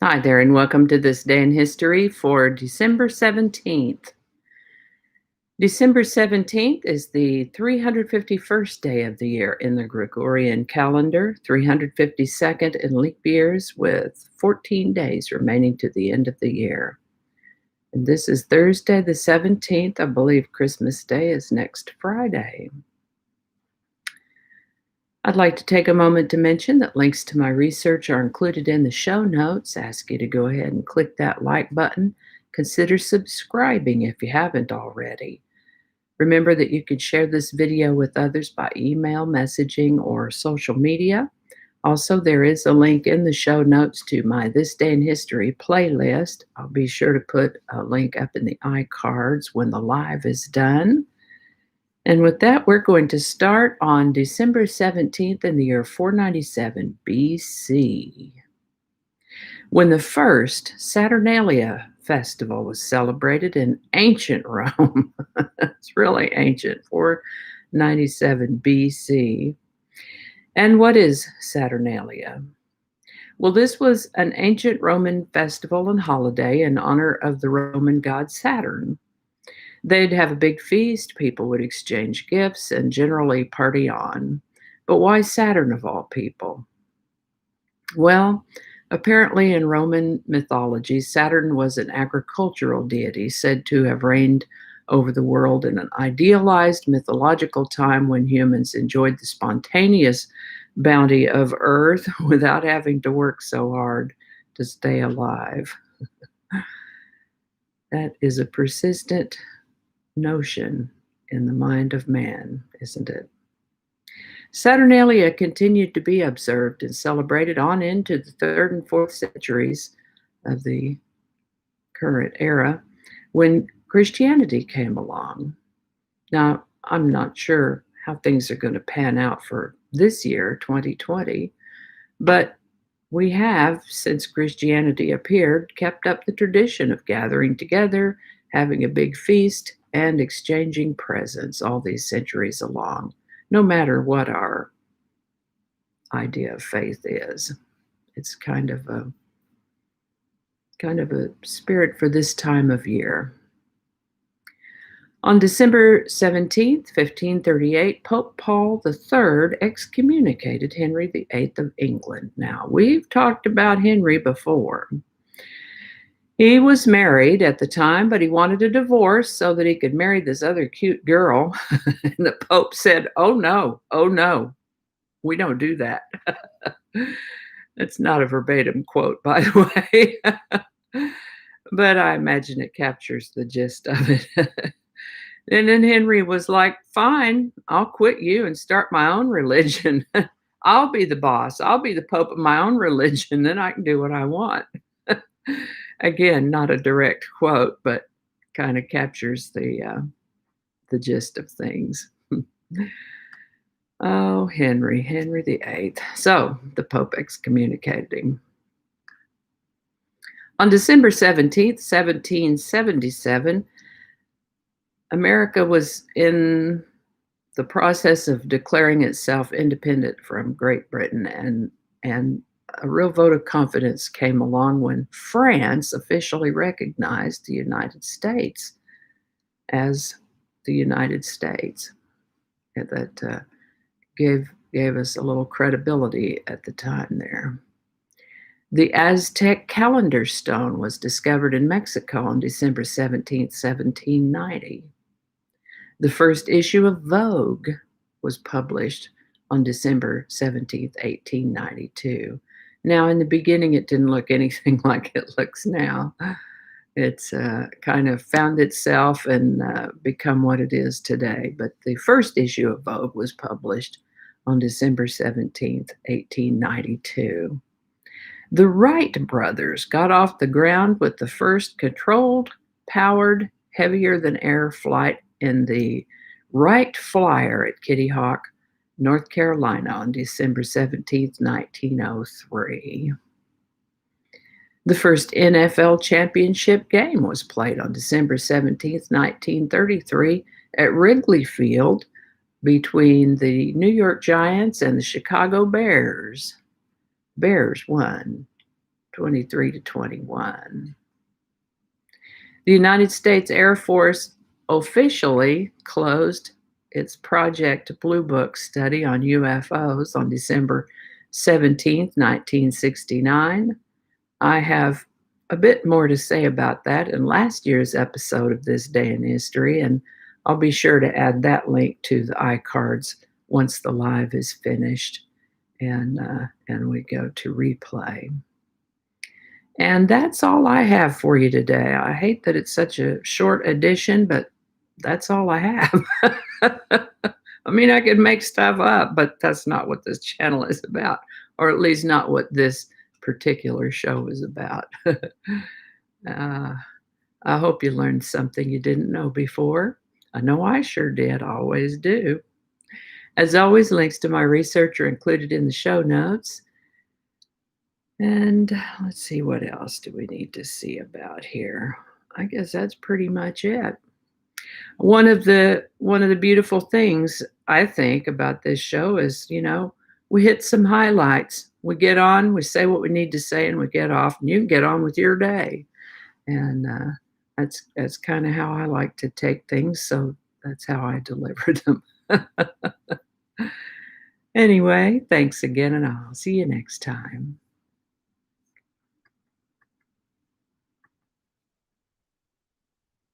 Hi there, and welcome to this day in history for December 17th. December 17th is the 351st day of the year in the Gregorian calendar, 352nd in leap years, with 14 days remaining to the end of the year. And this is Thursday the 17th. I believe Christmas Day is next Friday. I'd like to take a moment to mention that links to my research are included in the show notes. Ask you to go ahead and click that like button. Consider subscribing if you haven't already. Remember that you can share this video with others by email, messaging, or social media. Also, there is a link in the show notes to my This Day in History playlist. I'll be sure to put a link up in the iCards when the live is done. And with that, we're going to start on December 17th in the year 497 BC, when the First Saturnalia festival was celebrated in ancient Rome. It's really ancient, 497 BC. And what is Saturnalia? Well, this was an ancient Roman festival and holiday in honor of the Roman god Saturn. They'd have a big feast, people would exchange gifts, and generally party on. But why Saturn of all people? Well, apparently in Roman mythology, Saturn was an agricultural deity said to have reigned over the world in an idealized mythological time when humans enjoyed the spontaneous bounty of Earth without having to work so hard to stay alive. That is a persistent notion in the mind of man, isn't it? Saturnalia continued to be observed and celebrated on into the 3rd and 4th centuries of the current era when Christianity came along. Now, I'm not sure how things are going to pan out for this year, 2020, but we have, since Christianity appeared, kept up the tradition of gathering together, having a big feast, and exchanging presents all these centuries along, no matter what our idea of faith is. It's kind of a spirit for this time of year. On December 17th, 1538, Pope Paul III excommunicated Henry VIII of England. Now, we've talked about Henry before. He was married at the time, but he wanted a divorce so that he could marry this other cute girl. And the Pope said, oh no, we don't do that. It's not a verbatim quote, by the way, but I imagine it captures the gist of it. And then Henry was like, fine, I'll quit you and start my own religion. I'll be the boss. I'll be the Pope of my own religion. Then I can do what I want. Again, not a direct quote, but kind of captures the gist of things. Oh, Henry VIII. So the Pope excommunicated him. On December 17th, 1777, America was in the process of declaring itself independent from Great Britain, and a real vote of confidence came along when France officially recognized the United States as the United States. That gave us a little credibility at the time there. The Aztec calendar stone was discovered in Mexico on December 17th, 1790. The first issue of Vogue was published on December 17th, 1892. Now, in the beginning, it didn't look anything like it looks now. It's kind of found itself and become what it is today. But the first issue of Vogue was published on December 17th, 1892. The Wright Brothers got off the ground with the first controlled, powered, heavier-than-air flight in the Wright Flyer at Kitty Hawk, North Carolina on December 17th, 1903. The first NFL championship game was played on December 17th, 1933 at Wrigley Field between the New York Giants and the Chicago Bears. Bears won 23 to 21. The United States Air Force officially closed its Project Blue Book study on UFOs on December 17th, 1969. I have a bit more to say about that in last year's episode of This Day in History, and I'll be sure to add that link to the iCards once the live is finished and we go to replay. And that's all I have for you today. I hate that it's such a short edition, but that's all I have. I mean, I could make stuff up, but that's not what this channel is about, or at least not what this particular show is about. I hope you learned something you didn't know before. I know I sure did, always do. As always, links to my research are included in the show notes. And let's see, what else do we need to see about here? I guess that's pretty much it. One of the beautiful things I think about this show is, we hit some highlights. We get on, we say what we need to say, and we get off, and you can get on with your day. And that's kind of how I like to take things, so that's how I deliver them. Anyway, thanks again, and I'll see you next time.